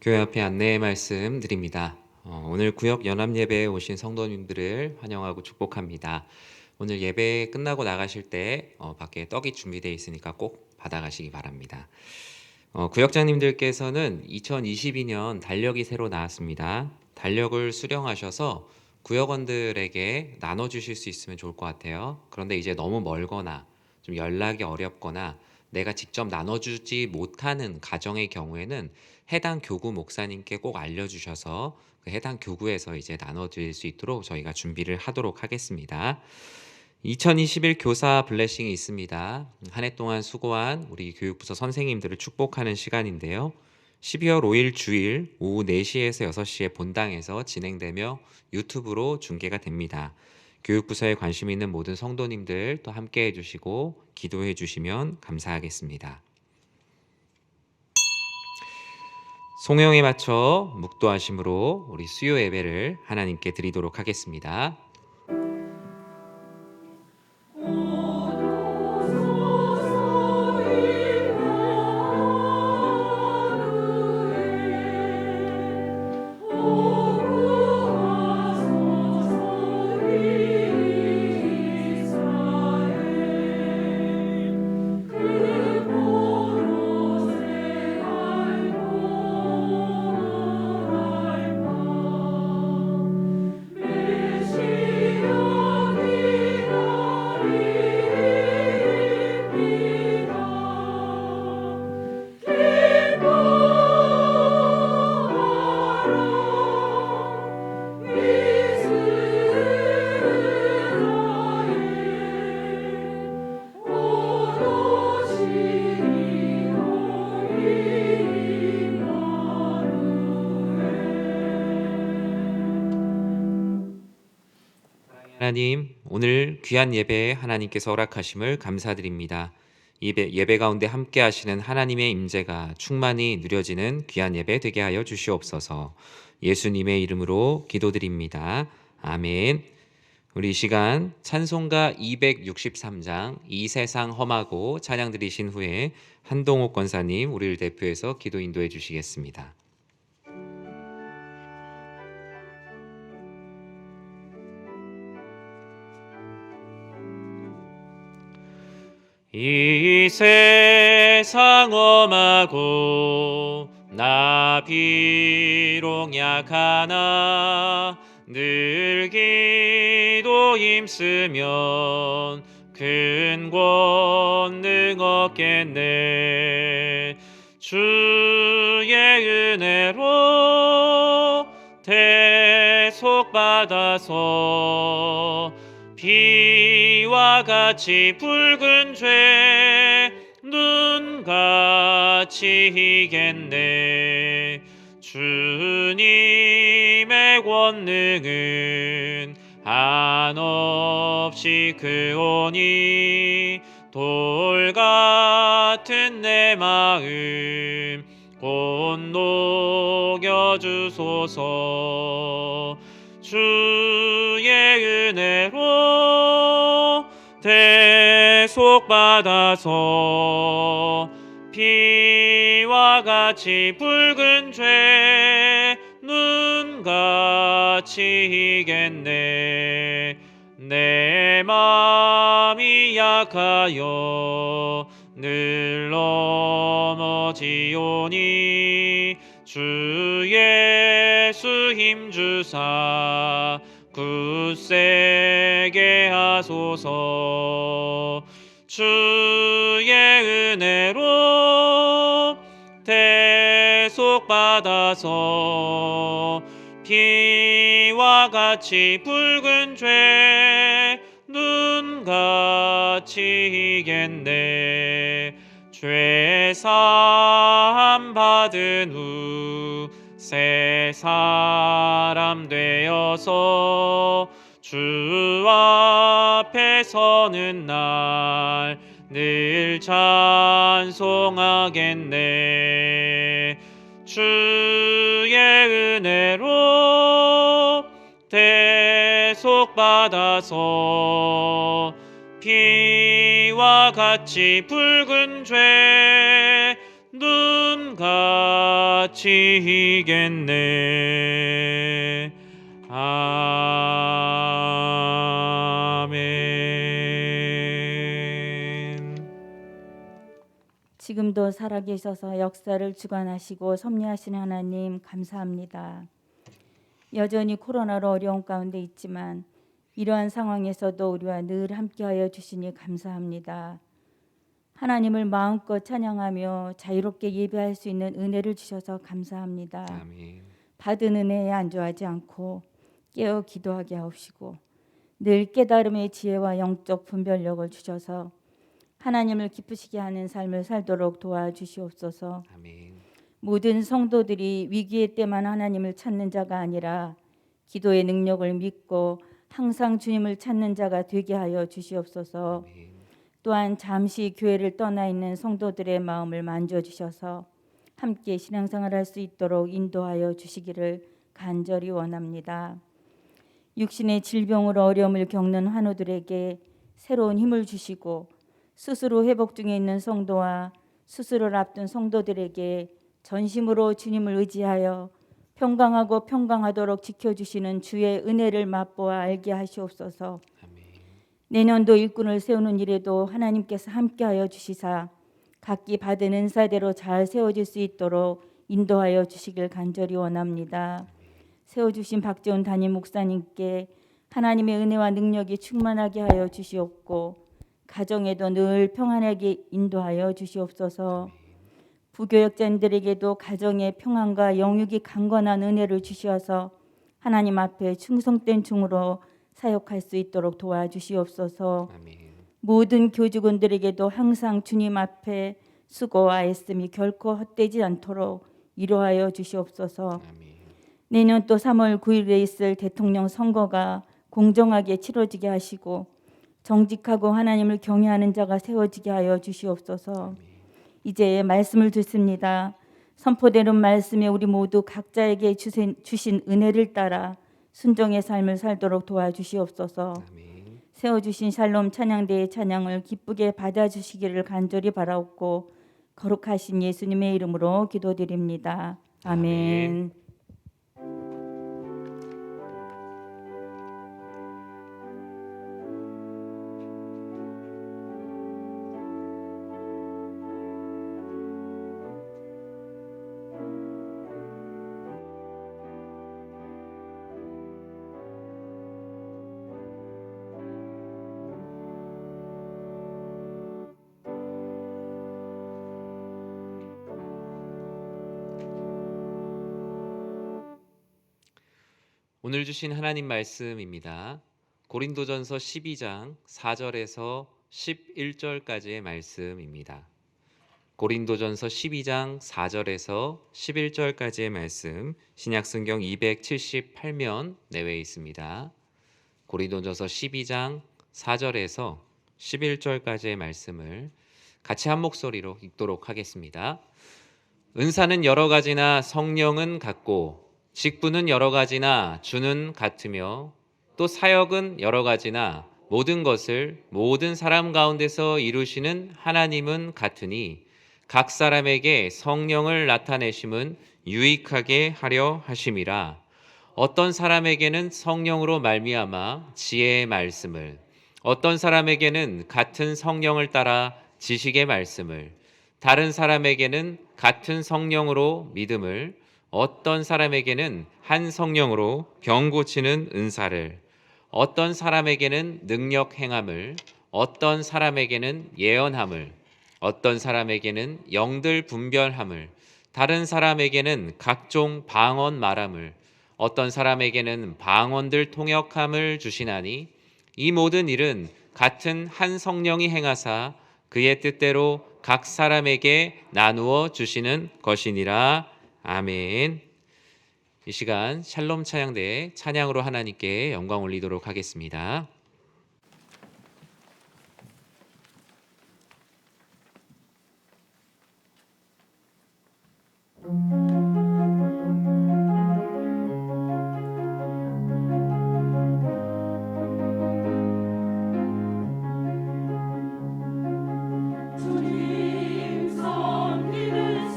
교회 앞에 안내의 말씀 드립니다. 오늘 구역 연합 예배에 오신 성도님들을 환영하고 축복합니다. 오늘 예배 끝나고 나가실 때 밖에 떡이 준비되어 있으니까 꼭 받아가시기 바랍니다. 구역장님들께서는 2022년 달력이 새로 나왔습니다. 달력을 수령하셔서 구역원들에게 나눠주실 수 있으면 좋을 것 같아요. 그런데 이제 너무 멀거나 좀 연락이 어렵거나 내가 직접 나눠주지 못하는 가정의 경우에는 해당 교구 목사님께 꼭 알려주셔서 그 해당 교구에서 이제 나눠드릴 수 있도록 저희가 준비를 하도록 하겠습니다. 2021 교사 블레싱이 있습니다. 한 해 동안 수고한 우리 교육부서 선생님들을 축복하는 시간인데요. 12월 5일 주일 오후 4시에서 6시에 본당에서 진행되며 유튜브로 중계가 됩니다. 교육부서에 관심 있는 모든 성도님들 또 함께 해주시고 기도해 주시면 감사하겠습니다. 송영에 맞춰 묵도하심으로 우리 수요 예배를 하나님께 드리도록 하겠습니다. 하나님, 오늘 귀한 예배에 하나님께서 허락하심을 감사드립니다. 예배 가운데 함께 하시는 하나님의 임재가 충만히 누려지는 귀한 예배 되게 하여 주시옵소서. 예수님의 이름으로 기도드립니다. 아멘. 우리 이 시간 찬송가 263장 이 세상 험하고 찬양 드리신 후에 한동욱 권사님 우리를 대표해서 기도 인도해 주시겠습니다. 이 세상 험하고 나 비록 약하나 늘 기도 힘쓰면 큰 권능 얻겠네. 주의 은혜로 대속받아서 비와 같이 붉은 죄 눈같이 이겠네. 주님의 권능은 한없이 크오니 돌 같은 내 마음 곧 녹여주소서. 주의 은혜로 대속받아서 비와 같이 붉은 죄 눈같이 이겠네. 내 맘이 약하여 늘 넘어지오니 주 예수 힘주사 굳세게 하소서. 주의 은혜로 대속받아서 비와 같이 붉은 죄 눈같이 이겠네. 죄 사함 받은 후 새 사람 되어서 주 앞에 서는 날 늘 찬송하겠네. 주의 은혜로 대속받아서 비와 같이 붉은 죄 눈같이 희겠네. 아멘. 지금도 살아계셔서 역사를 주관하시고 섭리하시는 하나님 감사합니다. 여전히 코로나로 어려운 가운데 있지만 이러한 상황에서도 우리와 늘 함께하여 주시니 감사합니다. 하나님을 마음껏 찬양하며 자유롭게 예배할 수 있는 은혜를 주셔서 감사합니다. 아멘. 받은 은혜에 안주하지 않고 깨어 기도하게 하옵시고 늘 깨달음의 지혜와 영적 분별력을 주셔서 하나님을 기쁘시게 하는 삶을 살도록 도와주시옵소서. 아멘. 모든 성도들이 위기의 때만 하나님을 찾는 자가 아니라 기도의 능력을 믿고 항상 주님을 찾는 자가 되게 하여 주시옵소서. 아멘. 또한 잠시 교회를 떠나 있는 성도들의 마음을 만져주셔서 함께 신앙생활 할 수 있도록 인도하여 주시기를 간절히 원합니다. 육신의 질병으로 어려움을 겪는 환우들에게 새로운 힘을 주시고 스스로 회복 중에 있는 성도와 수술을 앞둔 성도들에게 전심으로 주님을 의지하여 평강하고 평강하도록 지켜주시는 주의 은혜를 맛보아 알게 하시옵소서. 아멘. 내년도 일꾼을 세우는 일에도 하나님께서 함께하여 주시사 각기 받은 은사대로 잘 세워질 수 있도록 인도하여 주시길 간절히 원합니다. 세워주신 박재훈 담임 목사님께 하나님의 은혜와 능력이 충만하게 하여 주시옵고 가정에도 늘 평안하게 인도하여 주시옵소서. 부교역자들에게도 가정의 평안과 영육이 강건한 은혜를 주시어서 하나님 앞에 충성된 종으로 사역할 수 있도록 도와주시옵소서. 아멘. 모든 교직원들에게도 항상 주님 앞에 수고와 애씀이 결코 헛되지 않도록 이루하여 주시옵소서. 아멘. 내년 또 3월 9일에 있을 대통령 선거가 공정하게 치러지게 하시고 정직하고 하나님을 경외하는 자가 세워지게 하여 주시옵소서. 이제 말씀을 듣습니다. 선포되는 말씀에 우리 모두 각자에게 주신 은혜를 따라 순종의 삶을 살도록 도와주시옵소서. 아멘. 세워주신 샬롬 찬양대의 찬양을 기쁘게 받아주시기를 간절히 바라옵고 거룩하신 예수님의 이름으로 기도드립니다. 아멘. 오늘 주신 하나님 말씀입니다. 고린도전서 12장 4절에서 11절까지의 말씀입니다. 고린도전서 12장 4절에서 11절까지의 말씀, 신약성경 278면 내외에 있습니다. 고린도전서 12장 4절에서 11절까지의 말씀을 같이 한 목소리로 읽도록 하겠습니다. 은사는 여러 가지나 성령은 같고 직분은 여러 가지나 주는 같으며 또 사역은 여러 가지나 모든 것을 모든 사람 가운데서 이루시는 하나님은 같으니 각 사람에게 성령을 나타내심은 유익하게 하려 하심이라. 어떤 사람에게는 성령으로 말미암아 지혜의 말씀을, 어떤 사람에게는 같은 성령을 따라 지식의 말씀을, 다른 사람에게는 같은 성령으로 믿음을, 어떤 사람에게는 한 성령으로 병 고치는 은사를, 어떤 사람에게는 능력 행함을, 어떤 사람에게는 예언함을, 어떤 사람에게는 영들 분별함을, 다른 사람에게는 각종 방언 말함을, 어떤 사람에게는 방언들 통역함을 주시나니 이 모든 일은 같은 한 성령이 행하사 그의 뜻대로 각 사람에게 나누어 주시는 것이니라. 아멘. 이 시간 샬롬 찬양대 찬양으로 하나님께 영광 올리도록 하겠습니다. 주님 섬기는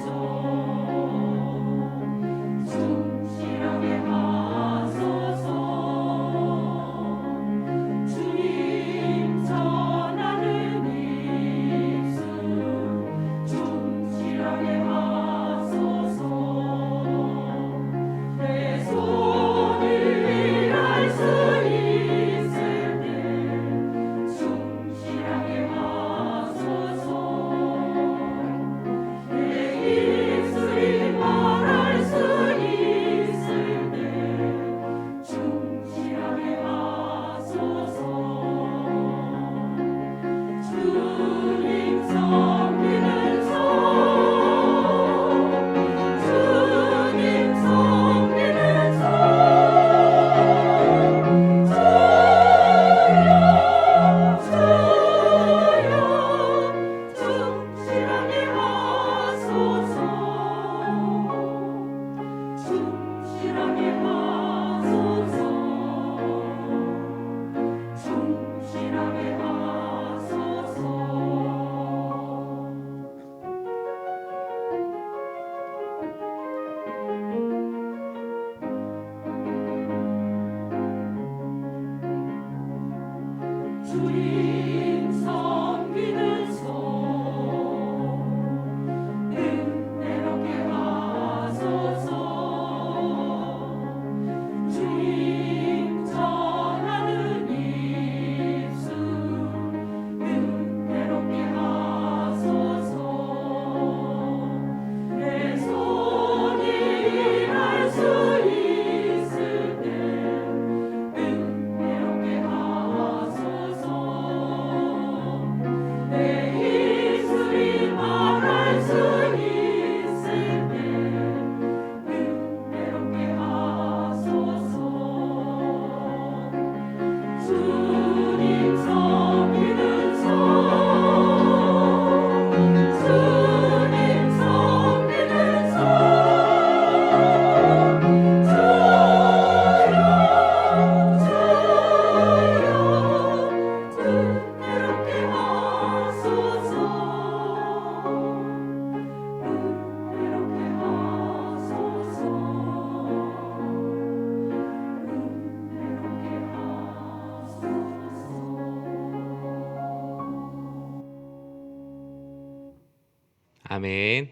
아멘.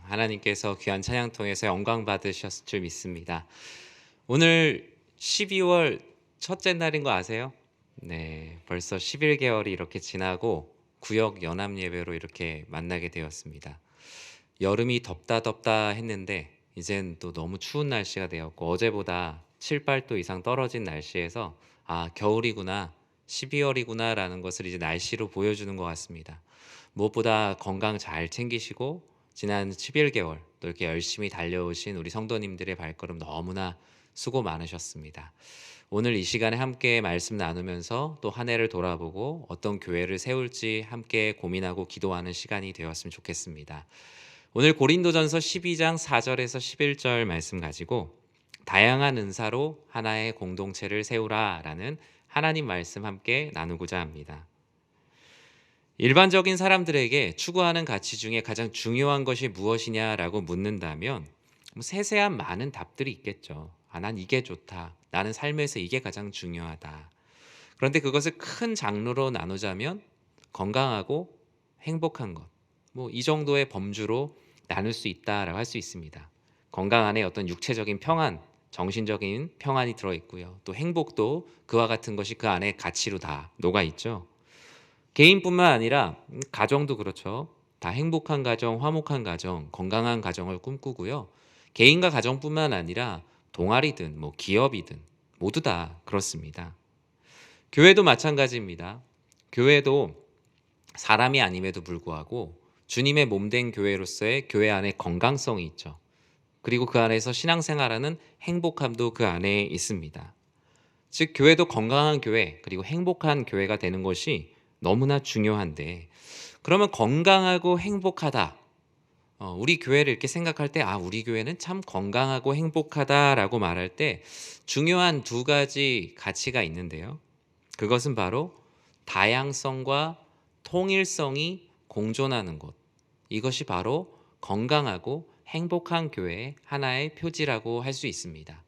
하나님께서 귀한 찬양 통해서 영광 받으셨을 줄 믿습니다. 오늘 12월 첫째 날인 거 아세요? 네, 벌써 11개월이 이렇게 지나고 구역 연합 예배로 이렇게 만나게 되었습니다. 여름이 덥다 했는데 이젠 또 너무 추운 날씨가 되었고 어제보다 7, 8도 이상 떨어진 날씨에서 겨울이구나, 12월이구나라는 것을 이제 날씨로 보여주는 것 같습니다. 무엇보다 건강 잘 챙기시고 지난 11개월 또 이렇게 열심히 달려오신 우리 성도님들의 발걸음 너무나 수고 많으셨습니다. 오늘 이 시간에 함께 말씀 나누면서 또 한 해를 돌아보고 어떤 교회를 세울지 함께 고민하고 기도하는 시간이 되었으면 좋겠습니다. 오늘 고린도전서 12장 4절에서 11절 말씀 가지고 다양한 은사로 하나의 공동체를 세우라라는 하나님 말씀 함께 나누고자 합니다. 일반적인 사람들에게 추구하는 가치 중에 가장 중요한 것이 무엇이냐라고 묻는다면 세세한 많은 답들이 있겠죠. 난 이게 좋다. 나는 삶에서 이게 가장 중요하다. 그런데 그것을 큰 장르로 나누자면 건강하고 행복한 것, 이 정도의 범주로 나눌 수 있다라고 할 수 있습니다. 건강 안에 어떤 육체적인 평안, 정신적인 평안이 들어있고요. 또 행복도 그와 같은 것이 그 안에 가치로 다 녹아있죠. 개인뿐만 아니라 가정도 그렇죠. 다 행복한 가정, 화목한 가정, 건강한 가정을 꿈꾸고요. 개인과 가정뿐만 아니라 동아리든 기업이든 모두 다 그렇습니다. 교회도 마찬가지입니다. 교회도 사람이 아님에도 불구하고 주님의 몸된 교회로서의 교회 안에 건강성이 있죠. 그리고 그 안에서 신앙생활하는 행복함도 그 안에 있습니다. 즉 교회도 건강한 교회 그리고 행복한 교회가 되는 것이 너무나 중요한데, 그러면 건강하고 행복하다, 우리 교회를 이렇게 생각할 때 우리 교회는 참 건강하고 행복하다라고 말할 때 중요한 두 가지 가치가 있는데요. 그것은 바로 다양성과 통일성이 공존하는 것, 이것이 바로 건강하고 행복한 교회의 하나의 표지라고 할 수 있습니다.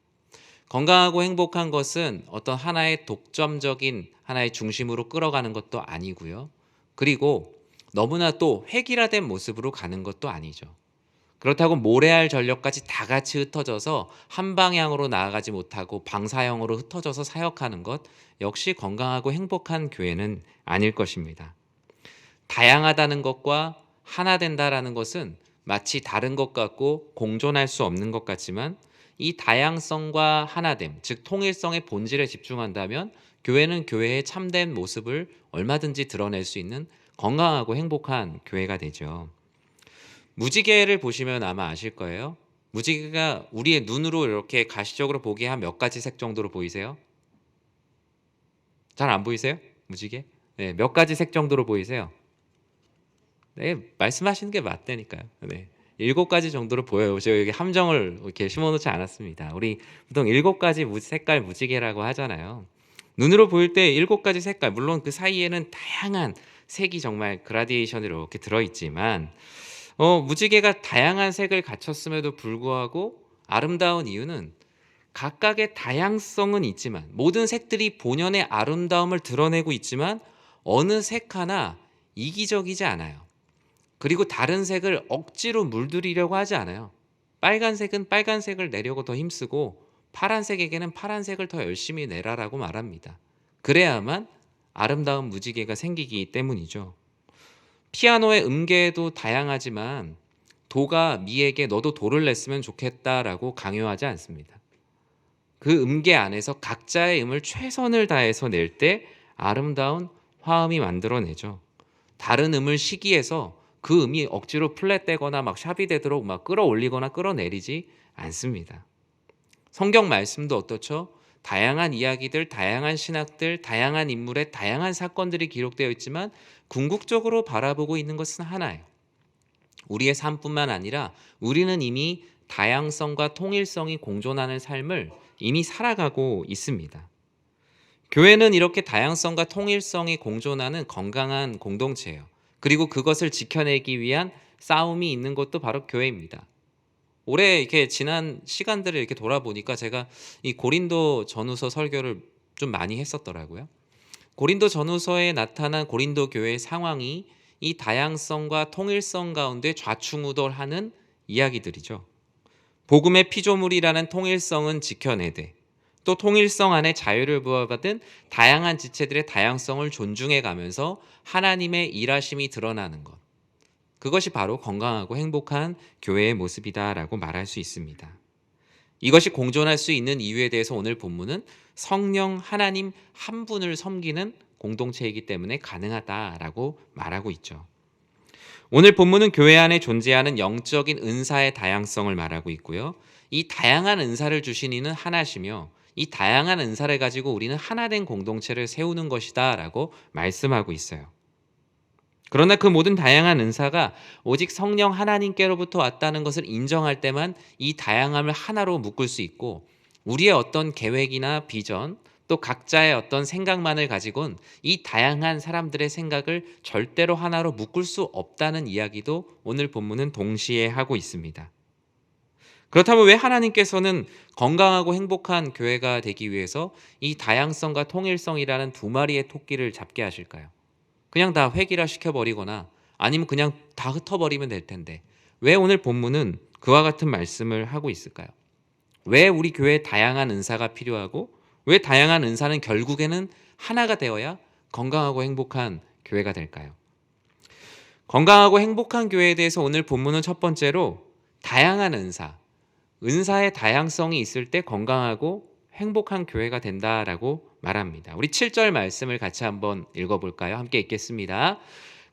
건강하고 행복한 것은 어떤 하나의 독점적인 하나의 중심으로 끌어가는 것도 아니고요. 그리고 너무나 또 획일화된 모습으로 가는 것도 아니죠. 그렇다고 모래알 전력까지 다 같이 흩어져서 한 방향으로 나아가지 못하고 방사형으로 흩어져서 사역하는 것 역시 건강하고 행복한 교회는 아닐 것입니다. 다양하다는 것과 하나 된다라는 것은 마치 다른 것 같고 공존할 수 없는 것 같지만 이 다양성과 하나됨, 즉 통일성의 본질에 집중한다면 교회는 교회의 참된 모습을 얼마든지 드러낼 수 있는 건강하고 행복한 교회가 되죠. 무지개를 보시면 아마 아실 거예요. 무지개가 우리의 눈으로 이렇게 가시적으로 보기에 한 몇 가지 색 정도로 보이세요? 잘 안 보이세요? 무지개? 네, 몇 가지 색 정도로 보이세요? 네, 말씀하시는 게 맞다니까요. 네. 7가지 정도로 보여요. 제가 여기 함정을 이렇게 심어놓지 않았습니다. 우리 보통 7가지 색깔 무지개라고 하잖아요. 눈으로 보일 때 7가지 색깔, 물론 그 사이에는 다양한 색이 정말 그라데이션으로 이렇게 들어있지만 무지개가 다양한 색을 갖췄음에도 불구하고 아름다운 이유는 각각의 다양성은 있지만 모든 색들이 본연의 아름다움을 드러내고 있지만 어느 색 하나 이기적이지 않아요. 그리고 다른 색을 억지로 물들이려고 하지 않아요. 빨간색은 빨간색을 내려고 더 힘쓰고 파란색에게는 파란색을 더 열심히 내라라고 말합니다. 그래야만 아름다운 무지개가 생기기 때문이죠. 피아노의 음계도 다양하지만 도가 미에게 너도 도를 냈으면 좋겠다라고 강요하지 않습니다. 그 음계 안에서 각자의 음을 최선을 다해서 낼 때 아름다운 화음이 만들어내죠. 다른 음을 시기해서 그 음이 억지로 플랫되거나 막 샵이 되도록 막 끌어올리거나 끌어내리지 않습니다. 성경 말씀도 어떻죠? 다양한 이야기들, 다양한 신학들, 다양한 인물의 다양한 사건들이 기록되어 있지만 궁극적으로 바라보고 있는 것은 하나예요. 우리의 삶뿐만 아니라 우리는 이미 다양성과 통일성이 공존하는 삶을 이미 살아가고 있습니다. 교회는 이렇게 다양성과 통일성이 공존하는 건강한 공동체예요. 그리고 그것을 지켜내기 위한 싸움이 있는 것도 바로 교회입니다. 올해 이렇게 지난 시간들을 이렇게 돌아보니까 제가 이 고린도 전후서 설교를 좀 많이 했었더라고요. 고린도 전후서에 나타난 고린도 교회의 상황이 이 다양성과 통일성 가운데 좌충우돌하는 이야기들이죠. 복음의 피조물이라는 통일성은 지켜내되 또 통일성 안에 자유를 부여받은 다양한 지체들의 다양성을 존중해 가면서 하나님의 일하심이 드러나는 것. 그것이 바로 건강하고 행복한 교회의 모습이다라고 말할 수 있습니다. 이것이 공존할 수 있는 이유에 대해서 오늘 본문은 성령 하나님 한 분을 섬기는 공동체이기 때문에 가능하다라고 말하고 있죠. 오늘 본문은 교회 안에 존재하는 영적인 은사의 다양성을 말하고 있고요. 이 다양한 은사를 주신 이는 하나시며 이 다양한 은사를 가지고 우리는 하나된 공동체를 세우는 것이다 라고 말씀하고 있어요. 그러나 그 모든 다양한 은사가 오직 성령 하나님께로부터 왔다는 것을 인정할 때만 이 다양함을 하나로 묶을 수 있고 우리의 어떤 계획이나 비전 또 각자의 어떤 생각만을 가지고는 이 다양한 사람들의 생각을 절대로 하나로 묶을 수 없다는 이야기도 오늘 본문은 동시에 하고 있습니다. 그렇다면 왜 하나님께서는 건강하고 행복한 교회가 되기 위해서 이 다양성과 통일성이라는 두 마리의 토끼를 잡게 하실까요? 그냥 다 획일화 시켜버리거나 아니면 그냥 다 흩어버리면 될 텐데 왜 오늘 본문은 그와 같은 말씀을 하고 있을까요? 왜 우리 교회에 다양한 은사가 필요하고 왜 다양한 은사는 결국에는 하나가 되어야 건강하고 행복한 교회가 될까요? 건강하고 행복한 교회에 대해서 오늘 본문은 첫 번째로 다양한 은사의 다양성이 있을 때 건강하고 행복한 교회가 된다라고 말합니다. 우리 7절 말씀을 같이 한번 읽어볼까요? 함께 읽겠습니다.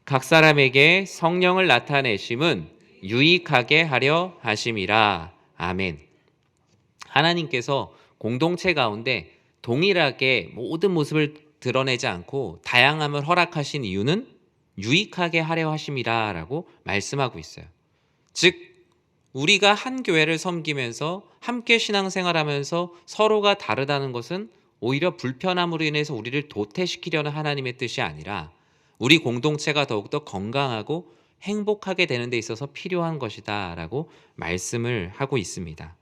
각 사람에게 성령을 나타내심은 유익하게 하려 하심이라. 아멘. 하나님께서 공동체 가운데 동일하게 모든 모습을 드러내지 않고 다양함을 허락하신 이유는 유익하게 하려 하심이라 라고 말씀하고 있어요. 즉 우리가 한 교회를 섬기면서 함께 신앙생활하면서 서로가 다르다는 것은 오히려 불편함으로 인해서 우리를 도태시키려는 하나님의 뜻이 아니라 우리 공동체가 더욱더 건강하고 행복하게 되는 데 있어서 필요한 것이다 라고 말씀을 하고 있습니다.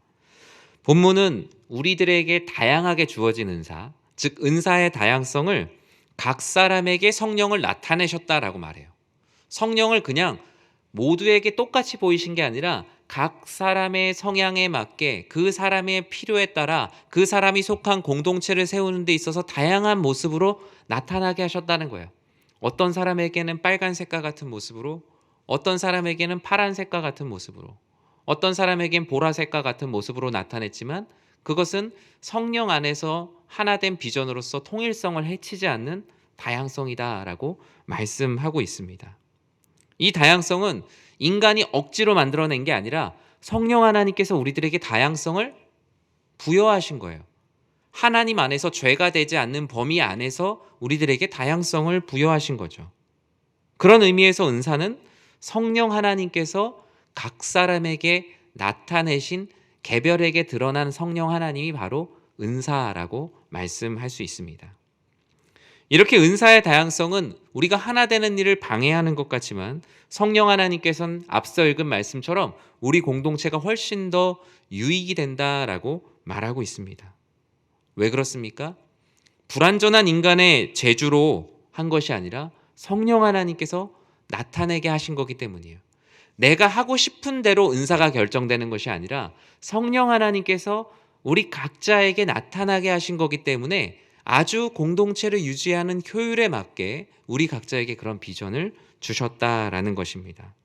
본문은 우리들에게 다양하게 주어진 은사, 즉 은사의 다양성을 각 사람에게 성령을 나타내셨다라고 말해요. 성령을 그냥 모두에게 똑같이 보이신 게 아니라 각 사람의 성향에 맞게 그 사람의 필요에 따라 그 사람이 속한 공동체를 세우는 데 있어서 다양한 모습으로 나타나게 하셨다는 거예요. 어떤 사람에게는 빨간색과 같은 모습으로, 어떤 사람에게는 파란색과 같은 모습으로, 어떤 사람에겐 보라색과 같은 모습으로 나타냈지만 그것은 성령 안에서 하나된 비전으로서 통일성을 해치지 않는 다양성이다라고 말씀하고 있습니다. 이 다양성은 인간이 억지로 만들어낸 게 아니라 성령 하나님께서 우리들에게 다양성을 부여하신 거예요. 하나님 안에서 죄가 되지 않는 범위 안에서 우리들에게 다양성을 부여하신 거죠. 그런 의미에서 은사는 성령 하나님께서 각 사람에게 나타내신 개별에게 드러난 성령 하나님이 바로 은사라고 말씀할 수 있습니다. 이렇게 은사의 다양성은 우리가 하나 되는 일을 방해하는 것 같지만 성령 하나님께서는 앞서 읽은 말씀처럼 우리 공동체가 훨씬 더 유익이 된다라고 말하고 있습니다. 왜 그렇습니까? 불완전한 인간의 재주로 한 것이 아니라 성령 하나님께서 나타내게 하신 거기 때문이에요. 내가 하고 싶은 대로 은사가 결정되는 것이 아니라 성령 하나님께서 우리 각자에게 나타나게 하신 거기 때문에 아주 공동체를 유지하는 효율에 맞게 우리 각자에게 그런 비전을 주셨다라는 것입니다.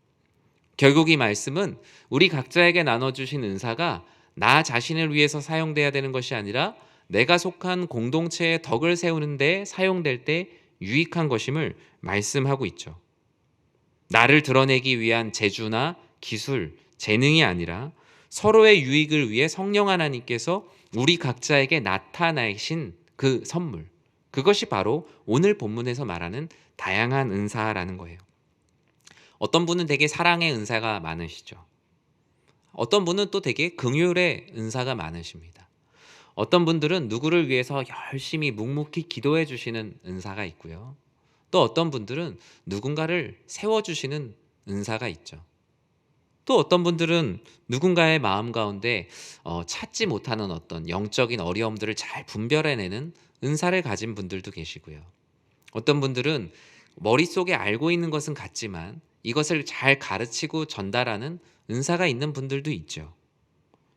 결국 이 말씀은 우리 각자에게 나눠주신 은사가 나 자신을 위해서 사용돼야 되는 것이 아니라 내가 속한 공동체의 덕을 세우는 데 사용될 때 유익한 것임을 말씀하고 있죠. 나를 드러내기 위한 재주나 기술, 재능이 아니라 서로의 유익을 위해 성령 하나님께서 우리 각자에게 나타내신 그 선물, 그것이 바로 오늘 본문에서 말하는 다양한 은사라는 거예요. 어떤 분은 되게 사랑의 은사가 많으시죠. 어떤 분은 또 되게 긍휼의 은사가 많으십니다. 어떤 분들은 누구를 위해서 열심히 묵묵히 기도해 주시는 은사가 있고요. 또 어떤 분들은 누군가를 세워주시는 은사가 있죠. 또 어떤 분들은 누군가의 마음 가운데 찾지 못하는 어떤 영적인 어려움들을 잘 분별해내는 은사를 가진 분들도 계시고요. 어떤 분들은 머릿속에 알고 있는 것은 같지만 이것을 잘 가르치고 전달하는 은사가 있는 분들도 있죠.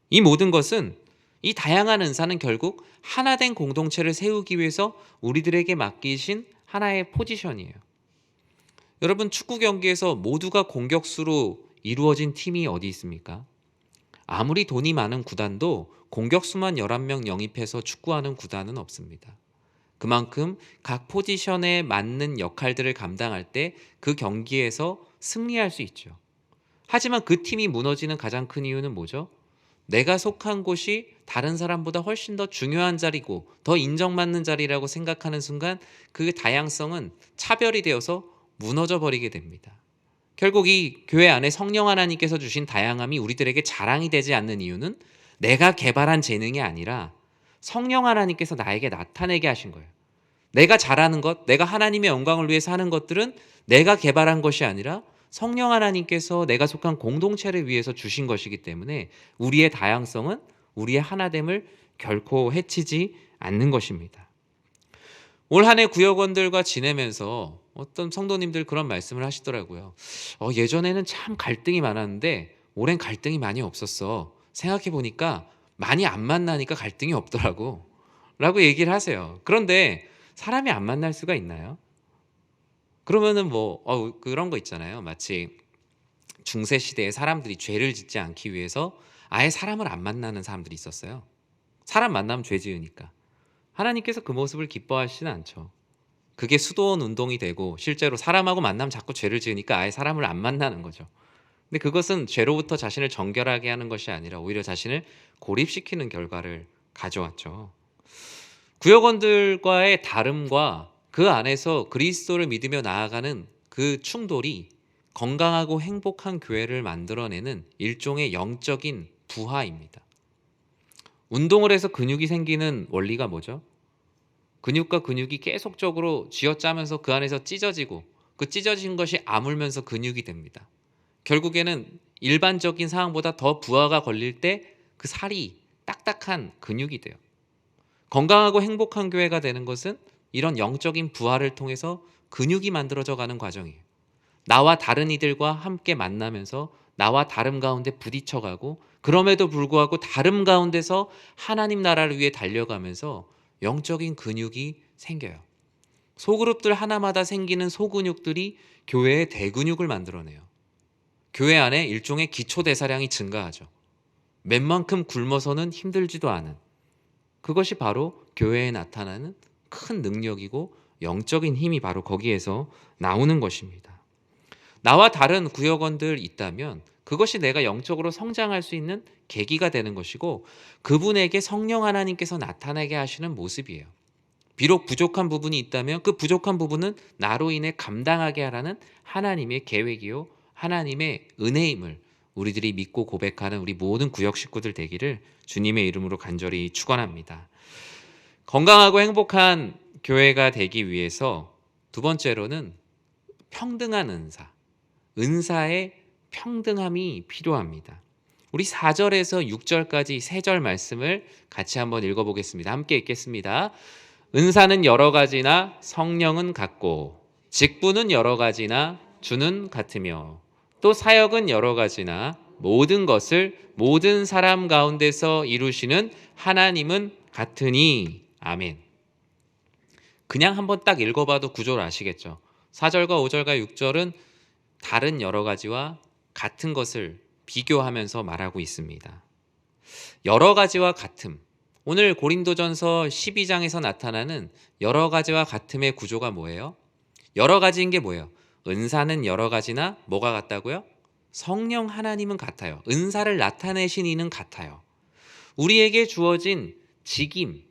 이 모든 것은, 이 다양한 은사는 결국 하나된 공동체를 세우기 위해서 우리들에게 맡기신 하나의 포지션이에요. 여러분, 축구 경기에서 모두가 공격수로 이루어진 팀이 어디 있습니까? 아무리 돈이 많은 구단도 공격수만 11명 영입해서 축구하는 구단은 없습니다. 그만큼 각 포지션에 맞는 역할들을 감당할 때 그 경기에서 승리할 수 있죠. 하지만 그 팀이 무너지는 가장 큰 이유는 뭐죠? 내가 속한 곳이 다른 사람보다 훨씬 더 중요한 자리고 더 인정받는 자리라고 생각하는 순간 그 다양성은 차별이 되어서 무너져 버리게 됩니다. 결국 이 교회 안에 성령 하나님께서 주신 다양함이 우리들에게 자랑이 되지 않는 이유는 내가 개발한 재능이 아니라 성령 하나님께서 나에게 나타내게 하신 거예요. 내가 잘하는 것, 내가 하나님의 영광을 위해서 하는 것들은 내가 개발한 것이 아니라 성령 하나님께서 내가 속한 공동체를 위해서 주신 것이기 때문에 우리의 다양성은 우리의 하나됨을 결코 해치지 않는 것입니다. 올 한 해 구역원들과 지내면서 어떤 성도님들 그런 말씀을 하시더라고요. 예전에는 참 갈등이 많았는데 올해는 갈등이 많이 없었어. 생각해보니까 많이 안 만나니까 갈등이 없더라고. 라고 얘기를 하세요. 그런데 사람이 안 만날 수가 있나요? 그러면은 그런 거 있잖아요. 마치 중세 시대에 사람들이 죄를 짓지 않기 위해서 아예 사람을 안 만나는 사람들이 있었어요. 사람 만나면 죄 지으니까. 하나님께서 그 모습을 기뻐하시지는 않죠. 그게 수도원 운동이 되고 실제로 사람하고 만나면 자꾸 죄를 지으니까 아예 사람을 안 만나는 거죠. 근데 그것은 죄로부터 자신을 정결하게 하는 것이 아니라 오히려 자신을 고립시키는 결과를 가져왔죠. 구역원들과의 다름과 그 안에서 그리스도를 믿으며 나아가는 그 충돌이 건강하고 행복한 교회를 만들어내는 일종의 영적인 부하입니다. 운동을 해서 근육이 생기는 원리가 뭐죠? 근육과 근육이 계속적으로 쥐어짜면서 그 안에서 찢어지고 그 찢어진 것이 아물면서 근육이 됩니다. 결국에는 일반적인 상황보다 더 부하가 걸릴 때 그 살이 딱딱한 근육이 돼요. 건강하고 행복한 교회가 되는 것은 이런 영적인 부하를 통해서 근육이 만들어져 가는 과정이에요. 나와 다른 이들과 함께 만나면서 나와 다름 가운데 부딪혀가고 그럼에도 불구하고 다름 가운데서 하나님 나라를 위해 달려가면서 영적인 근육이 생겨요. 소그룹들 하나마다 생기는 소근육들이 교회의 대근육을 만들어내요. 교회 안에 일종의 기초 대사량이 증가하죠. 맨만큼 굶어서는 힘들지도 않은, 그것이 바로 교회에 나타나는 큰 능력이고 영적인 힘이 바로 거기에서 나오는 것입니다. 나와 다른 구역원들 있다면 그것이 내가 영적으로 성장할 수 있는 계기가 되는 것이고 그분에게 성령 하나님께서 나타나게 하시는 모습이에요. 비록 부족한 부분이 있다면 그 부족한 부분은 나로 인해 감당하게 하라는 하나님의 계획이요 하나님의 은혜임을 우리들이 믿고 고백하는 우리 모든 구역 식구들 되기를 주님의 이름으로 간절히 축원합니다. 건강하고 행복한 교회가 되기 위해서 두 번째로는 평등한 은사의 평등함이 필요합니다. 우리 4절에서 6절까지 3절 말씀을 같이 한번 읽어보겠습니다. 함께 읽겠습니다. 은사는 여러 가지나 성령은 같고 직분은 여러 가지나 주는 같으며 또 사역은 여러 가지나 모든 것을 모든 사람 가운데서 이루시는 하나님은 같으니 아멘. 그냥 한번 딱 읽어봐도 구조를 아시겠죠? 4절과 5절과 6절은 다른 여러 가지와 같은 것을 비교하면서 말하고 있습니다. 여러 가지와 같음. 오늘 고린도전서 12장에서 나타나는 여러 가지와 같음의 구조가 뭐예요? 여러 가지인 게 뭐예요? 은사는 여러 가지나 뭐가 같다고요? 성령 하나님은 같아요. 은사를 나타내신 이는 같아요. 우리에게 주어진 직임,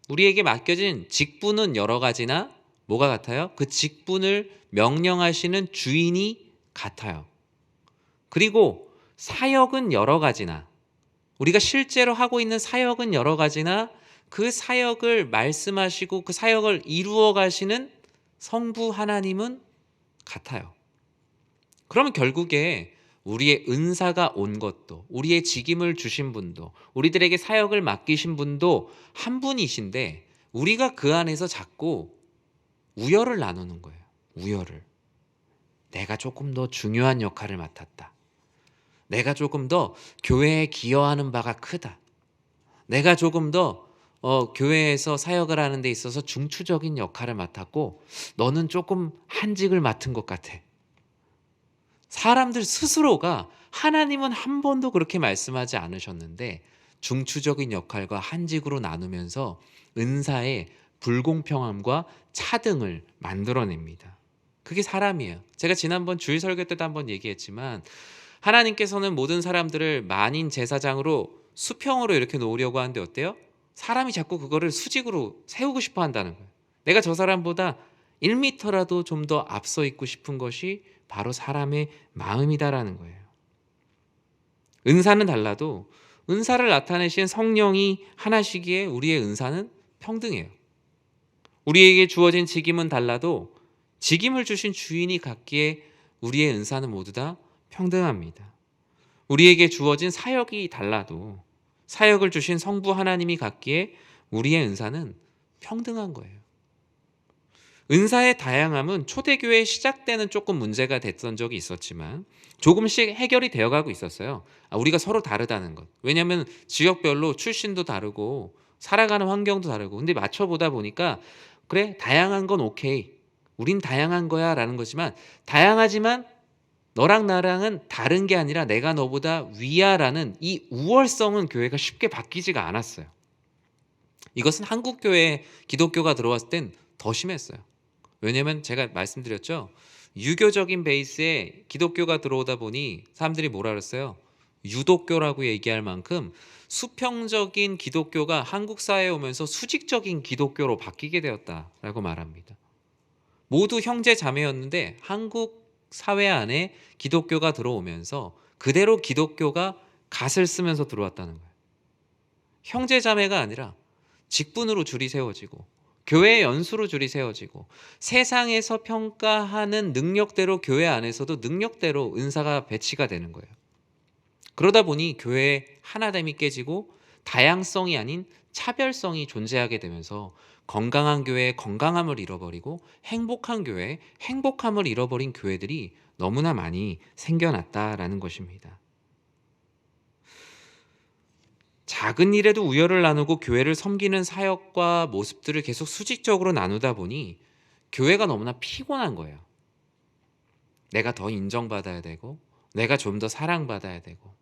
우리에게 맡겨진 직분은 여러 가지나 뭐가 같아요? 그 직분을 명령하시는 주인이 같아요. 그리고 사역은 여러 가지나 우리가 실제로 하고 있는 사역은 여러 가지나 그 사역을 말씀하시고 그 사역을 이루어 가시는 성부 하나님은 같아요. 그러면 결국에 우리의 은사가 온 것도 우리의 직임을 주신 분도 우리들에게 사역을 맡기신 분도 한 분이신데 우리가 그 안에서 자꾸 우열을 나누는 거예요. 우열을. 내가 조금 더 중요한 역할을 맡았다. 내가 조금 더 교회에 기여하는 바가 크다. 내가 조금 더 교회에서 사역을 하는 데 있어서 중추적인 역할을 맡았고 너는 조금 한직을 맡은 것 같아. 사람들 스스로가 하나님은 한 번도 그렇게 말씀하지 않으셨는데 중추적인 역할과 한직으로 나누면서 은사의 불공평함과 차등을 만들어냅니다. 그게 사람이에요. 제가 지난번 주일 설교 때도 한번 얘기했지만 하나님께서는 모든 사람들을 만인 제사장으로 수평으로 이렇게 놓으려고 하는데 어때요? 사람이 자꾸 그거를 수직으로 세우고 싶어 한다는 거예요. 내가 저 사람보다 1m라도 좀 더 앞서 있고 싶은 것이 바로 사람의 마음이다라는 거예요. 은사는 달라도 은사를 나타내신 성령이 하나시기에 우리의 은사는 평등해요. 우리에게 주어진 직임은 달라도 직임을 주신 주인이 갖기에 우리의 은사는 모두 다 평등합니다. 우리에게 주어진 사역이 달라도 사역을 주신 성부 하나님이 갖기에 우리의 은사는 평등한 거예요. 은사의 다양함은 초대교회 시작 때는 조금 문제가 됐던 적이 있었지만 조금씩 해결이 되어가고 있었어요. 우리가 서로 다르다는 것. 왜냐하면 지역별로 출신도 다르고 살아가는 환경도 다르고 근데 맞춰보다 보니까 그래 다양한 건 오케이. 우린 다양한 거야 라는 거지만 다양하지만 너랑 나랑은 다른 게 아니라 내가 너보다 위야 라는 이 우월성은 교회가 쉽게 바뀌지가 않았어요. 이것은 한국교회에 기독교가 들어왔을 땐 더 심했어요. 왜냐면 제가 말씀드렸죠. 유교적인 베이스에 기독교가 들어오다 보니 사람들이 뭐라 그랬어요? 유독교라고 얘기할 만큼 수평적인 기독교가 한국 사회에 오면서 수직적인 기독교로 바뀌게 되었다라고 말합니다. 모두 형제 자매였는데 한국 사회 안에 기독교가 들어오면서 그대로 기독교가 갓을 쓰면서 들어왔다는 거예요. 형제 자매가 아니라 직분으로 줄이 세워지고 교회 연수로 줄이 세워지고 세상에서 평가하는 능력대로 교회 안에서도 능력대로 은사가 배치가 되는 거예요. 그러다 보니 교회의 하나됨이 깨지고 다양성이 아닌 차별성이 존재하게 되면서 건강한 교회의 건강함을 잃어버리고 행복한 교회의 행복함을 잃어버린 교회들이 너무나 많이 생겨났다라는 것입니다. 작은 일에도 우열을 나누고 교회를 섬기는 사역과 모습들을 계속 수직적으로 나누다 보니 교회가 너무나 피곤한 거예요. 내가 더 인정받아야 되고 내가 좀 더 사랑받아야 되고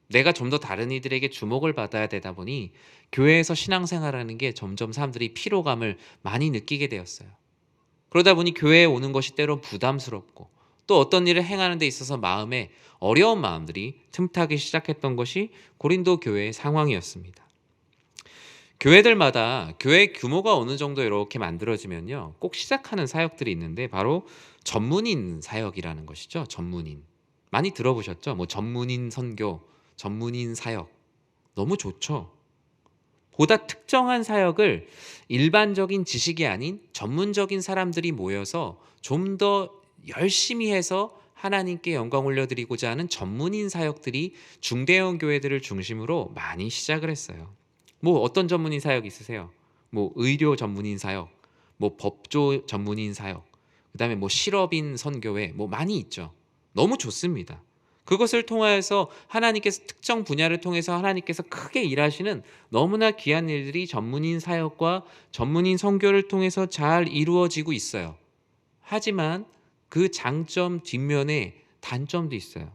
내가 좀 더 다른 이들에게 주목을 받아야 되다 보니 교회에서 신앙생활하는 게 점점 사람들이 피로감을 많이 느끼게 되었어요. 그러다 보니 교회에 오는 것이 때론 부담스럽고 또 어떤 일을 행하는 데 있어서 마음에 어려운 마음들이 틈타기 시작했던 것이 고린도 교회의 상황이었습니다. 교회들마다 교회 규모가 어느 정도 이렇게 만들어지면요, 꼭 시작하는 사역들이 있는데 바로 전문인 사역이라는 것이죠. 전문인. 많이 들어보셨죠? 뭐 전문인 선교, 전문인 사역. 너무 좋죠. 보다 특정한 사역을 일반적인 지식이 아닌 전문적인 사람들이 모여서 좀 더 열심히 해서 하나님께 영광 올려드리고자 하는 전문인 사역들이 중대형 교회들을 중심으로 많이 시작을 했어요. 뭐 어떤 전문인 사역 있으세요? 뭐 의료 전문인 사역, 뭐 법조 전문인 사역, 그다음에 뭐 실업인 선교회 뭐 많이 있죠. 너무 좋습니다. 그것을 통하여서 하나님께서 특정 분야를 통해서 하나님께서 크게 일하시는 너무나 귀한 일들이 전문인 사역과 전문인 선교를 통해서 잘 이루어지고 있어요. 하지만 그 장점 뒷면에 단점도 있어요.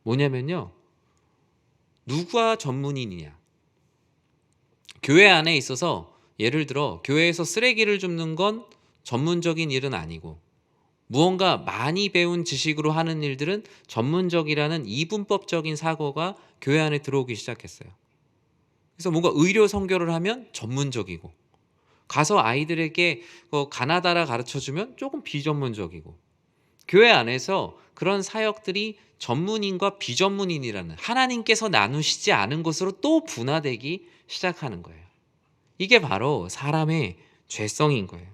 뭐냐면요, 누가 전문인이냐. 교회 안에 있어서 예를 들어 교회에서 쓰레기를 줍는 건 전문적인 일은 아니고 무언가 많이 배운 지식으로 하는 일들은 전문적이라는 이분법적인 사고가 교회 안에 들어오기 시작했어요. 그래서 뭔가 의료 선교를 하면 전문적이고 가서 아이들에게 가나다라 가르쳐주면 조금 비전문적이고 교회 안에서 그런 사역들이 전문인과 비전문인이라는 하나님께서 나누시지 않은 것으로 또 분화되기 시작하는 거예요. 이게 바로 사람의 죄성인 거예요.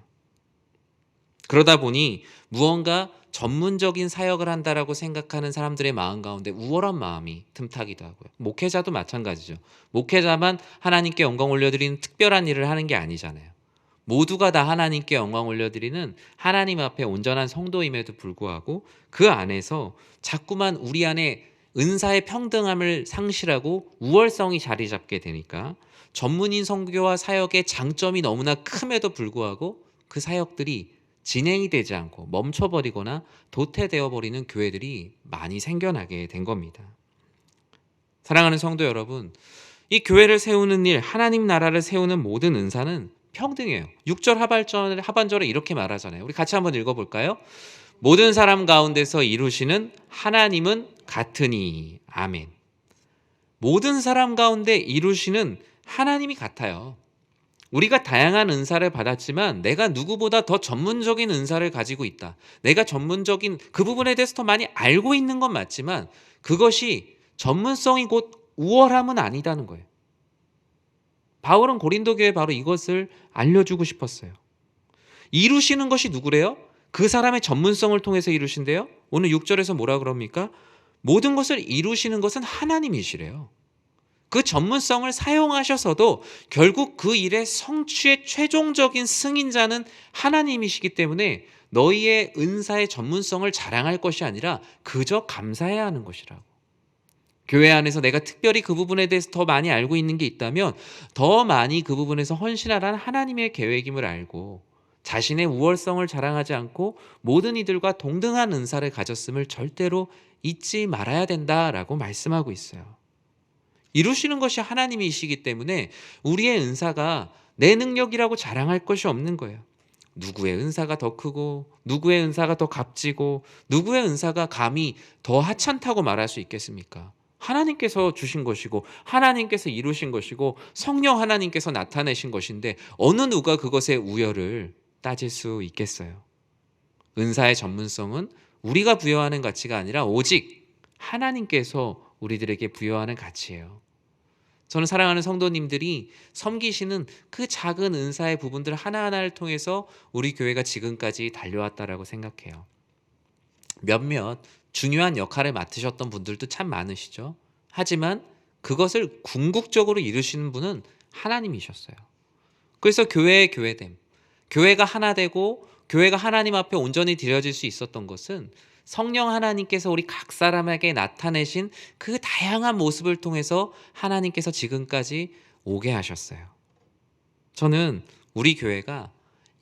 그러다 보니 무언가 전문적인 사역을 한다라고 생각하는 사람들의 마음 가운데 우월한 마음이 틈타기도 하고요. 목회자도 마찬가지죠. 목회자만 하나님께 영광 올려드리는 특별한 일을 하는 게 아니잖아요. 모두가 다 하나님께 영광 올려드리는 하나님 앞에 온전한 성도임에도 불구하고 그 안에서 자꾸만 우리 안에 은사의 평등함을 상실하고 우월성이 자리 잡게 되니까 전문인 선교와 사역의 장점이 너무나 큼에도 불구하고 그 사역들이 진행이 되지 않고 멈춰버리거나 도태되어 버리는 교회들이 많이 생겨나게 된 겁니다. 사랑하는 성도 여러분, 이 교회를 세우는 일, 하나님 나라를 세우는 모든 은사는 평등해요. 6절 하반절에 이렇게 말하잖아요. 우리 같이 한번 읽어볼까요? 모든 사람 가운데서 이루시는 하나님은 같으니. 아멘. 모든 사람 가운데 이루시는 하나님이 같아요. 우리가 다양한 은사를 받았지만 내가 누구보다 더 전문적인 은사를 가지고 있다. 내가 전문적인 그 부분에 대해서 더 많이 알고 있는 건 맞지만 그것이 전문성이 곧 우월함은 아니다는 거예요. 바울은 고린도 교회에 바로 이것을 알려주고 싶었어요. 이루시는 것이 누구래요? 그 사람의 전문성을 통해서 이루신대요. 오늘 6절에서 뭐라 그럽니까? 모든 것을 이루시는 것은 하나님이시래요. 그 전문성을 사용하셔서도 결국 그 일의 성취의 최종적인 승인자는 하나님이시기 때문에 너희의 은사의 전문성을 자랑할 것이 아니라 그저 감사해야 하는 것이라고. 교회 안에서 내가 특별히 그 부분에 대해서 더 많이 알고 있는 게 있다면 더 많이 그 부분에서 헌신하라는 하나님의 계획임을 알고 자신의 우월성을 자랑하지 않고 모든 이들과 동등한 은사를 가졌음을 절대로 잊지 말아야 된다라고 말씀하고 있어요. 이루시는 것이 하나님이시기 때문에 우리의 은사가 내 능력이라고 자랑할 것이 없는 거예요. 누구의 은사가 더 크고 누구의 은사가 더 값지고 누구의 은사가 감히 더 하찮다고 말할 수 있겠습니까? 하나님께서 주신 것이고 하나님께서 이루신 것이고 성령 하나님께서 나타내신 것인데 어느 누가 그것의 우열을 따질 수 있겠어요? 은사의 전문성은 우리가 부여하는 가치가 아니라 오직 하나님께서 우리들에게 부여하는 가치예요. 저는 사랑하는 성도님들이 섬기시는 그 작은 은사의 부분들 하나하나를 통해서 우리 교회가 지금까지 달려왔다라고 생각해요. 몇몇 중요한 역할을 맡으셨던 분들도 참 많으시죠. 하지만 그것을 궁극적으로 이루시는 분은 하나님이셨어요. 그래서 교회의 교회됨, 교회가 하나 되고 교회가 하나님 앞에 온전히 드려질 수 있었던 것은 성령 하나님께서 우리 각 사람에게 나타내신 그 다양한 모습을 통해서 하나님께서 지금까지 오게 하셨어요. 저는 우리 교회가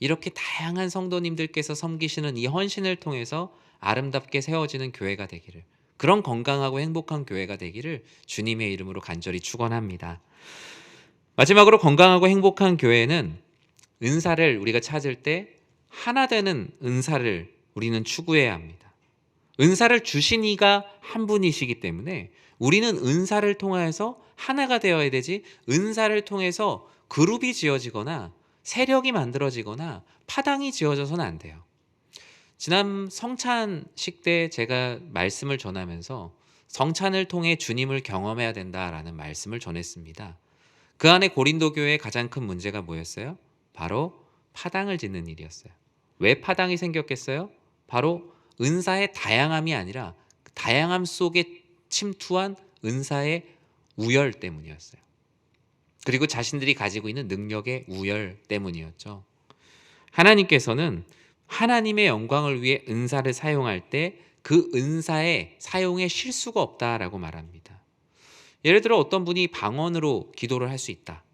이렇게 다양한 성도님들께서 섬기시는 이 헌신을 통해서 아름답게 세워지는 교회가 되기를, 그런 건강하고 행복한 교회가 되기를 주님의 이름으로 간절히 축원합니다. 마지막으로 건강하고 행복한 교회는 은사를 우리가 찾을 때 하나 되는 은사를 우리는 추구해야 합니다. 은사를 주신 이가 한 분이시기 때문에 우리는 은사를 통해서 하나가 되어야 되지, 은사를 통해서 그룹이 지어지거나 세력이 만들어지거나 파당이 지어져서는 안 돼요. 지난 성찬식 때 제가 말씀을 전하면서 성찬을 통해 주님을 경험해야 된다라는 말씀을 전했습니다. 그 안에 고린도 교회의 가장 큰 문제가 뭐였어요? 바로 파당을 짓는 일이었어요. 왜 파당이 생겼겠어요? 바로 은사의 다양함이 아니라 다양함 속에 침투한 은사의 우열 때문이었어요. 그리고 자신들이 가지고 있는 능력의 우열 때문이었죠. 하나님께서는 하나님의 영광을 위해 은사를 사용할 때 그 은사의 사용에 실수가 없다라고 말합니다. 예를 들어 어떤 분이 방언으로 기도를 할 수 있다.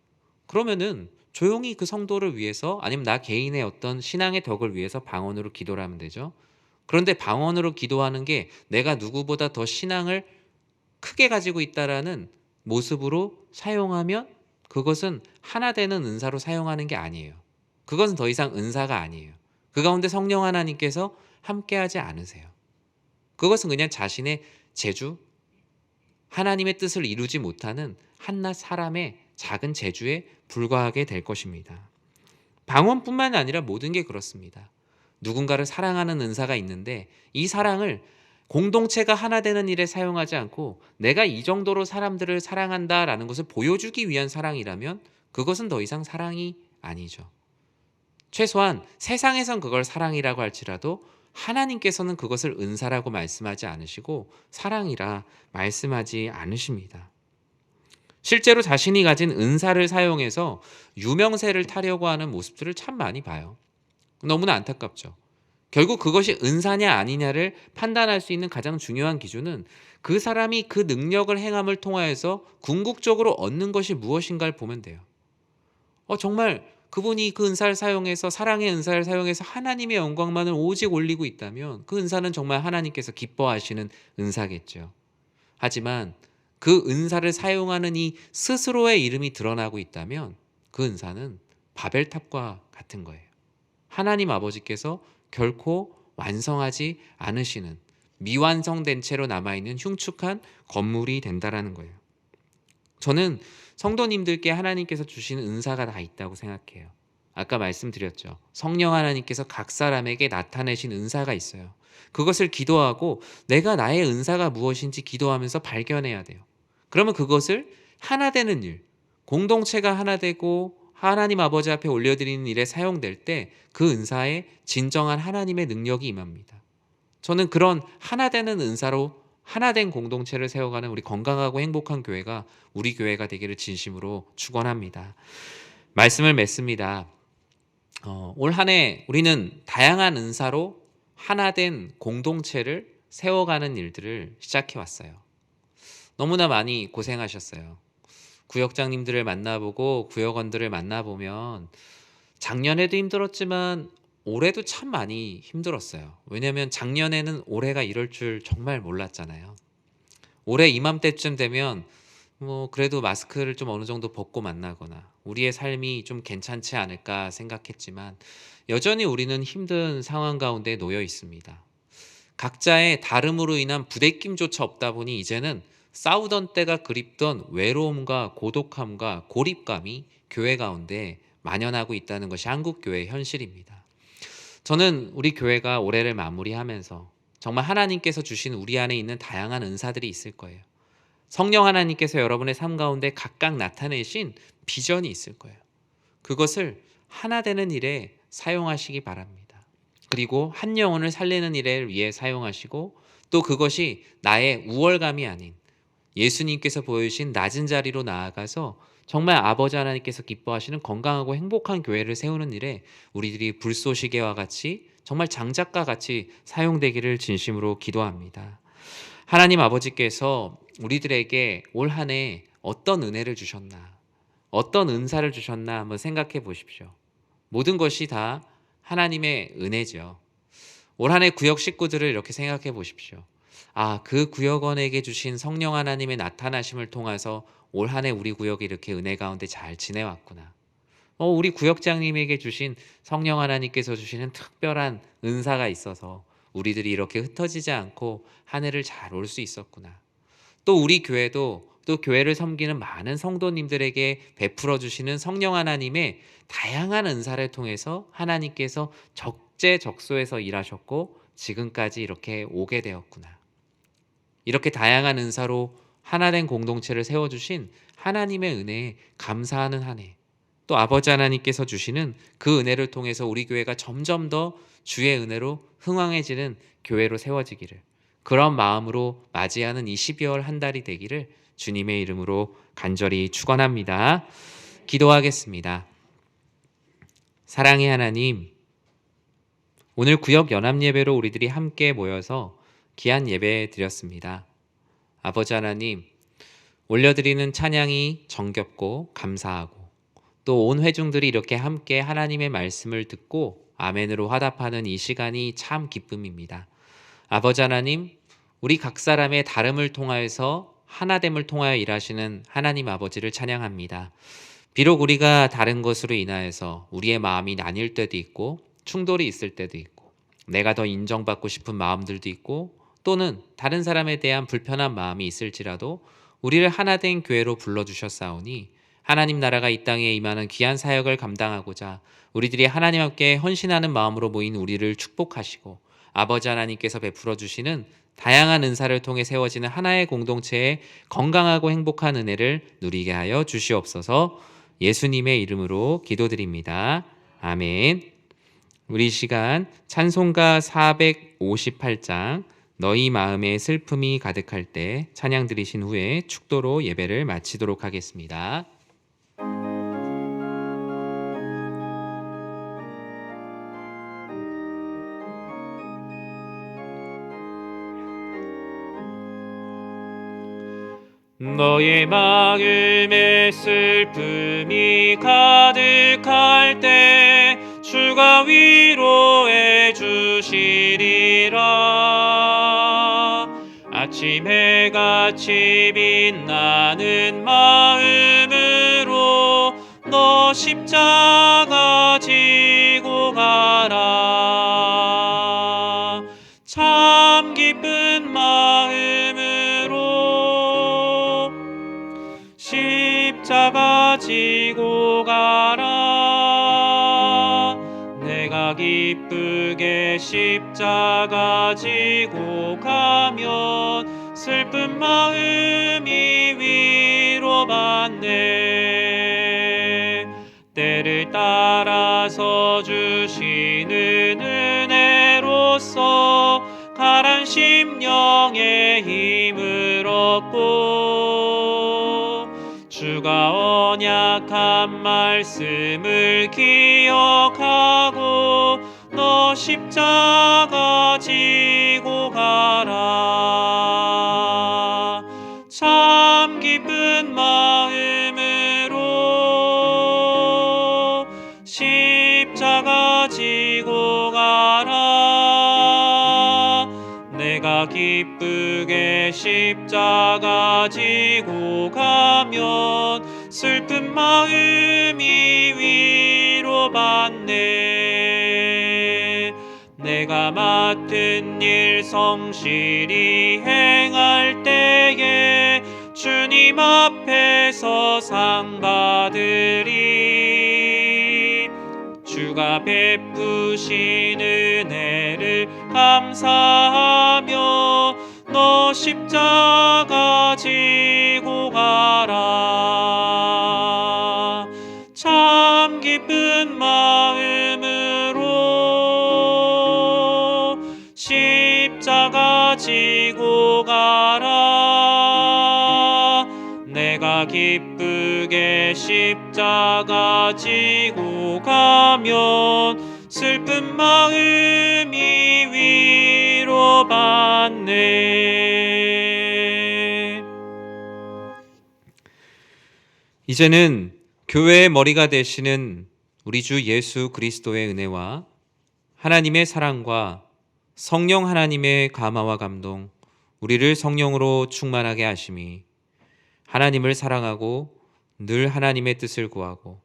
그러면은 조용히 그 성도를 위해서 아니면 나 개인의 어떤 신앙의 덕을 위해서 방언으로 기도를 하면 되죠. 그런데 방언으로 기도하는 게 내가 누구보다 더 신앙을 크게 가지고 있다라는 모습으로 사용하면 그것은 하나 되는 은사로 사용하는 게 아니에요. 그것은 더 이상 은사가 아니에요. 그 가운데 성령 하나님께서 함께하지 않으세요. 그것은 그냥 자신의 재주, 하나님의 뜻을 이루지 못하는 한낱 사람의 작은 재주에 불과하게 될 것입니다. 방언뿐만 아니라 모든 게 그렇습니다. 누군가를 사랑하는 은사가 있는데 이 사랑을 공동체가 하나 되는 일에 사용하지 않고 내가 이 정도로 사람들을 사랑한다라는 것을 보여주기 위한 사랑이라면 그것은 더 이상 사랑이 아니죠. 최소한 세상에선 그걸 사랑이라고 할지라도 하나님께서는 그것을 은사라고 말씀하지 않으시고 사랑이라 말씀하지 않으십니다. 실제로 자신이 가진 은사를 사용해서 유명세를 타려고 하는 모습들을 참 많이 봐요. 너무나 안타깝죠. 결국 그것이 은사냐 아니냐를 판단할 수 있는 가장 중요한 기준은 그 사람이 그 능력을 행함을 통하여서 궁극적으로 얻는 것이 무엇인가를 보면 돼요. 정말 그분이 그 은사를 사용해서, 사랑의 은사를 사용해서 하나님의 영광만을 오직 올리고 있다면 그 은사는 정말 하나님께서 기뻐하시는 은사겠죠. 하지만 그 은사를 사용하는 이 스스로의 이름이 드러나고 있다면 그 은사는 바벨탑과 같은 거예요. 하나님 아버지께서 결코 완성하지 않으시는 미완성된 채로 남아있는 흉측한 건물이 된다라는 거예요. 저는 성도님들께 하나님께서 주시는 은사가 다 있다고 생각해요. 아까 말씀드렸죠. 성령 하나님께서 각 사람에게 나타내신 은사가 있어요. 그것을 기도하고 내가 나의 은사가 무엇인지 기도하면서 발견해야 돼요. 그러면 그것을 하나 되는 일, 공동체가 하나 되고 하나님 아버지 앞에 올려드리는 일에 사용될 때 그 은사에 진정한 하나님의 능력이 임합니다. 저는 그런 하나 되는 은사로 하나된 공동체를 세워가는 우리 건강하고 행복한 교회가 우리 교회가 되기를 진심으로 축원합니다. 말씀을 맺습니다. 올 한 해 우리는 다양한 은사로 하나된 공동체를 세워가는 일들을 시작해 왔어요. 너무나 많이 고생하셨어요. 구역장님들을 만나보고 구역원들을 만나보면 작년에도 힘들었지만 올해도 참 많이 힘들었어요. 왜냐하면 작년에는 올해가 이럴 줄 정말 몰랐잖아요. 올해 이맘때쯤 되면 그래도 마스크를 좀 어느 정도 벗고 만나거나 우리의 삶이 좀 괜찮지 않을까 생각했지만 여전히 우리는 힘든 상황 가운데 놓여 있습니다. 각자의 다름으로 인한 부대낌조차 없다 보니 이제는 싸우던 때가 그립던 외로움과 고독함과 고립감이 교회 가운데 만연하고 있다는 것이 한국교회의 현실입니다. 저는 우리 교회가 올해를 마무리하면서 정말 하나님께서 주신 우리 안에 있는 다양한 은사들이 있을 거예요. 성령 하나님께서 여러분의 삶 가운데 각각 나타내신 비전이 있을 거예요. 그것을 하나 되는 일에 사용하시기 바랍니다. 그리고 한 영혼을 살리는 일에 위해 사용하시고 또 그것이 나의 우월감이 아닌 예수님께서 보여주신 낮은 자리로 나아가서 정말 아버지 하나님께서 기뻐하시는 건강하고 행복한 교회를 세우는 일에 우리들이 불쏘시개와 같이 정말 장작과 같이 사용되기를 진심으로 기도합니다. 하나님 아버지께서 우리들에게 올 한 해 어떤 은혜를 주셨나, 어떤 은사를 주셨나 한번 생각해 보십시오. 모든 것이 다 하나님의 은혜죠. 올 한 해 구역 식구들을 이렇게 생각해 보십시오. 그 구역원에게 주신 성령 하나님의 나타나심을 통해서 올 한 해 우리 구역이 이렇게 은혜 가운데 잘 지내왔구나. 우리 구역장님에게 주신 성령 하나님께서 주시는 특별한 은사가 있어서 우리들이 이렇게 흩어지지 않고 한 해를 잘 올 수 있었구나. 또 우리 교회도 또 교회를 섬기는 많은 성도님들에게 베풀어 주시는 성령 하나님의 다양한 은사를 통해서 하나님께서 적재적소에서 일하셨고 지금까지 이렇게 오게 되었구나. 이렇게 다양한 은사로 하나된 공동체를 세워주신 하나님의 은혜에 감사하는 한 해, 또 아버지 하나님께서 주시는 그 은혜를 통해서 우리 교회가 점점 더 주의 은혜로 흥왕해지는 교회로 세워지기를, 그런 마음으로 맞이하는 이 12월 한 달이 되기를 주님의 이름으로 간절히 축원합니다. 기도하겠습니다. 사랑의 하나님, 오늘 구역 연합 예배로 우리들이 함께 모여서 귀한 예배 드렸습니다. 아버지 하나님, 올려드리는 찬양이 정겹고 감사하고 또 온 회중들이 이렇게 함께 하나님의 말씀을 듣고 아멘으로 화답하는 이 시간이 참 기쁨입니다. 아버지 하나님, 우리 각 사람의 다름을 통하여서 하나됨을 통하여 일하시는 하나님 아버지를 찬양합니다. 비록 우리가 다른 것으로 인하여서 우리의 마음이 나뉠 때도 있고 충돌이 있을 때도 있고 내가 더 인정받고 싶은 마음들도 있고 또는 다른 사람에 대한 불편한 마음이 있을지라도 우리를 하나된 교회로 불러주셨사오니 하나님 나라가 이 땅에 임하는 귀한 사역을 감당하고자 우리들이 하나님 함께 헌신하는 마음으로 모인 우리를 축복하시고 아버지 하나님께서 베풀어 주시는 다양한 은사를 통해 세워지는 하나의 공동체의 건강하고 행복한 은혜를 누리게 하여 주시옵소서. 예수님의 이름으로 기도드립니다. 아멘. 우리 시간 찬송가 458장 너희 마음에 슬픔이 가득할 때 찬양 드리신 후에 축도로 예배를 마치도록 하겠습니다. 너의 마음에 슬픔이 가득할 때 주가 위로해 주시리라. 아침 해같이 빛나는 마음으로 너 십자가 지고 가라. 참 기쁜 마음으로 십자가 지고 가라. 내가 기쁘게 십자가 지고 가면 슬픈 마음이 위로받네. 때를 따라서 주시는 은혜로서 가란 심령의 힘을 얻고 주가 언약한 말씀을 기억하고 너 십자가 지고 가라. 참 기쁜 마음으로 십자가 지고 가라. 내가 기쁘게 십자가 지고 가면 슬픈 마음이 위로받네. 내가 맡은 일 성실히 행할 때에 주님 앞에서 상 받으리. 주가 베푸신 은혜를 감사하며 너 십자가 지고 가라. 참 기쁜 마음으로 십자가 지고 가라. 내가 기쁘게 십자가 지고 가면 슬픈 마음이 위로받네. 이제는 교회의 머리가 되시는 우리 주 예수 그리스도의 은혜와 하나님의 사랑과 성령 하나님의 감화와 감동, 우리를 성령으로 충만하게 하심이 하나님을 사랑하고 늘 하나님의 뜻을 구하고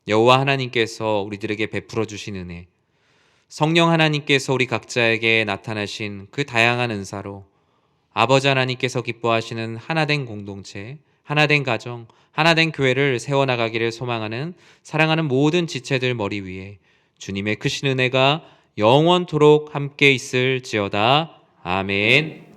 여호와 하나님께서 우리들에게 베풀어 주신 은혜, 성령 하나님께서 우리 각자에게 나타나신 그 다양한 은사로 아버지 하나님께서 기뻐하시는 하나된 공동체, 하나된 가정, 하나된 교회를 세워나가기를 소망하는 사랑하는 모든 지체들 머리 위에 주님의 크신 은혜가 영원토록 함께 있을지어다. 아멘.